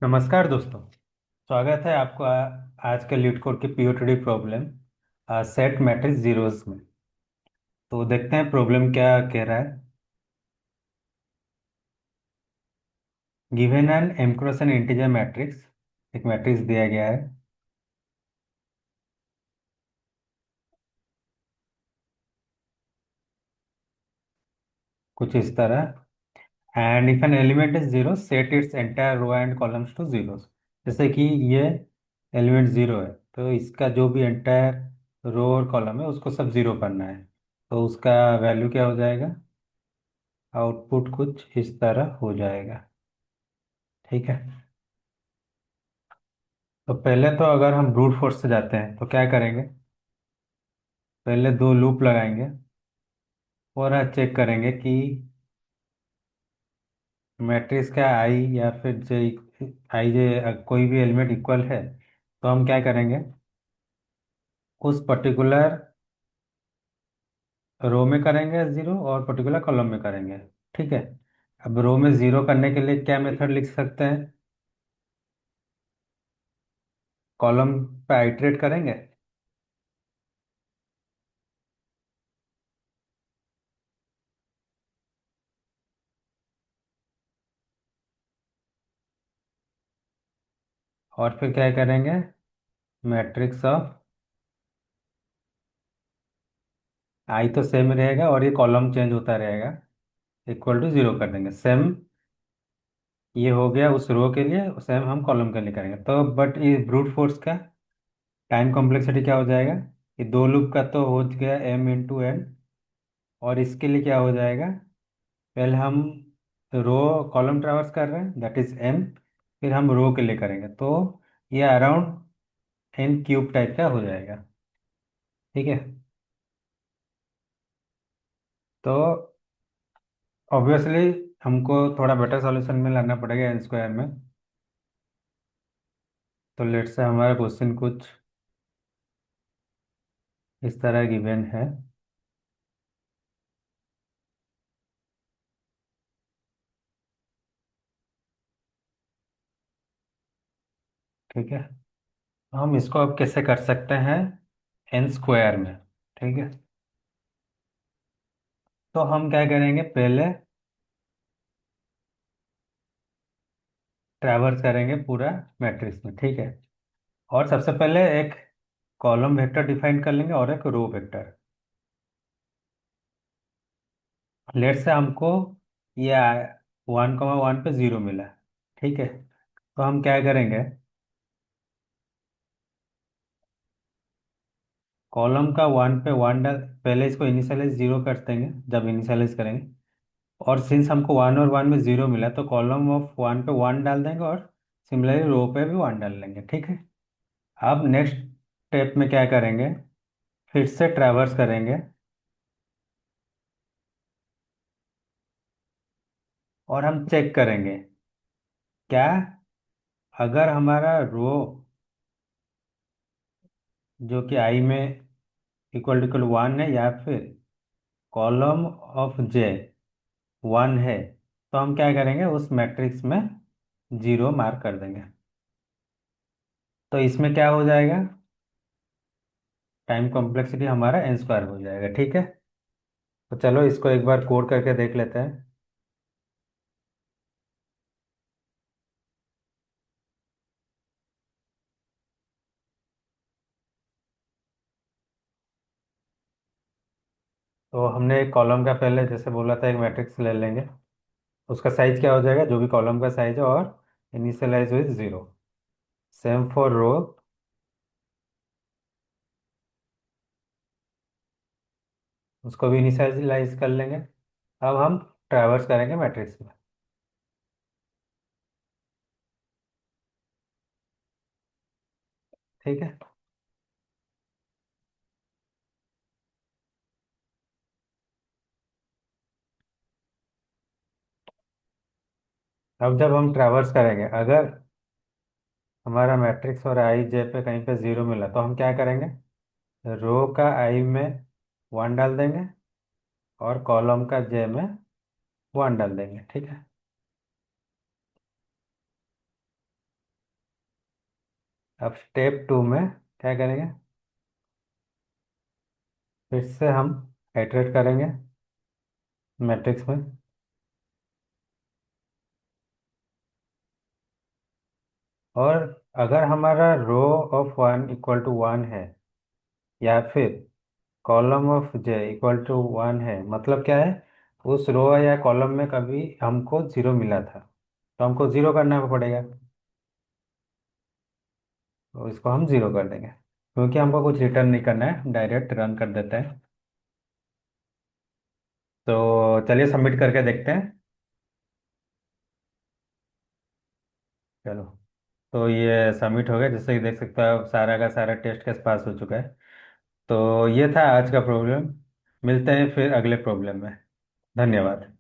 नमस्कार दोस्तों। स्वागत है आपको आज के लीड कोड के POTD problem set matrix zeros में। तो देखते हैं प्रॉब्लम क्या कह रहा है। Given an m cross n integer matrix, एक मैट्रिक्स दिया गया है कुछ इस तरह। And if an element is zero set its entire row and columns to zero. जैसे कि ये एलिमेंट जीरो है तो इसका जो भी एंटायर रो और कॉलम है उसको सब जीरो करना है। तो उसका वैल्यू क्या हो जाएगा, आउटपुट कुछ इस तरह हो जाएगा। ठीक है। तो पहले तो अगर हम ब्रूट फोर्स से जाते हैं तो क्या करेंगे, पहले दो लूप लगाएंगे और चेक करेंगे कि मैट्रिक्स का आई या फिर जे आई जे कोई भी एलिमेंट इक्वल है। तो हम क्या करेंगे, उस पर्टिकुलर रो में करेंगे जीरो और पर्टिकुलर कॉलम में करेंगे। ठीक है। अब रो में जीरो करने के लिए क्या मेथड लिख सकते हैं, कॉलम पे आइटरेट करेंगे और फिर क्या करेंगे, मैट्रिक्स ऑफ आई तो सेम रहेगा और ये कॉलम चेंज होता रहेगा, इक्वल टू जीरो कर देंगे। सेम ये हो गया उस रो के लिए, सेम हम कॉलम के लिए करेंगे। तो बट ये ब्रूट फोर्स का टाइम कॉम्प्लेक्सिटी क्या हो जाएगा, ये दो लूप का तो हो गया m इंटू एन, और इसके लिए क्या हो जाएगा, पहले हम रो कॉलम ट्रावर्स कर रहे हैं दैट इज m, फिर हम रो के लिए करेंगे तो ये अराउंड n क्यूब टाइप का हो जाएगा। ठीक है। तो ऑब्वियसली हमको थोड़ा बेटर सॉल्यूशन में लाना पड़ेगा n स्क्वायर में। तो लेट्स से हमारा क्वेश्चन कुछ इस तरह गिवन है। ठीक है। हम इसको अब कैसे कर सकते हैं, एन स्क्वायर में। ठीक है। तो हम क्या करेंगे, पहले ट्रैवर्स करेंगे पूरा मैट्रिक्स में। ठीक है। और सबसे पहले एक कॉलम वेक्टर डिफाइन कर लेंगे और एक रो वेक्टर। लेट से हमको ये 1,1 पे जीरो मिला। ठीक है। तो हम क्या करेंगे, कॉलम का वन पे वन डाल, पहले इसको इनिशियलाइज जीरो कर देंगे जब इनिशियलाइज करेंगे। और सिंस हमको वन और वन में जीरो मिला तो कॉलम ऑफ वन पे वन डाल देंगे और सिमिलरली रो पे भी वन डाल लेंगे। ठीक है। अब नेक्स्ट स्टेप में क्या करेंगे, फिर से ट्रैवर्स करेंगे और हम चेक करेंगे क्या, अगर हमारा रो जो कि आई में इक्वल टू इक्वल वन है या फिर कॉलम ऑफ जे वन है, तो हम क्या करेंगे उस मैट्रिक्स में जीरो मार्क कर देंगे। तो इसमें क्या हो जाएगा, टाइम कॉम्प्लेक्सिटी हमारा एन स्क्वायर हो जाएगा। ठीक है। तो चलो इसको एक बार कोड करके देख लेते हैं। तो हमने एक कॉलम का पहले जैसे बोला था एक मैट्रिक्स ले लेंगे, उसका साइज क्या हो जाएगा, जो भी कॉलम का साइज है और initialise with zero. Same for row, उसको भी इनिशियलाइज कर लेंगे। अब हम ट्रैवर्स करेंगे मैट्रिक्स में। ठीक है। अब जब हम ट्रैवर्स करेंगे, अगर हमारा मैट्रिक्स और आई जे पे कहीं पे जीरो मिला तो हम क्या करेंगे, रो का आई में वन डाल देंगे और कॉलम का जे में वन डाल देंगे। ठीक है। अब स्टेप 2 में क्या करेंगे, फिर से हम हाइड्रेट करेंगे मैट्रिक्स में। और अगर हमारा row of one equal to one है, या फिर column of J equal to one है, मतलब क्या है, उस रो या कॉलम में कभी हमको जीरो मिला था, तो हमको जीरो करना पड़ेगा। तो इसको हम जीरो कर देंगे, क्योंकि हमको कुछ रिटर्न नहीं करना है, डायरेक्ट रन कर देते हैं। तो चलिए सबमिट करके देखते हैं। चलो, तो ये सबमिट हो गया, जैसे कि देख सकते हो, अब सारा का सारा टेस्ट केस पास हो चुका है। तो ये था आज का प्रॉब्लम। मिलते हैं फिर अगले प्रॉब्लम में। धन्यवाद।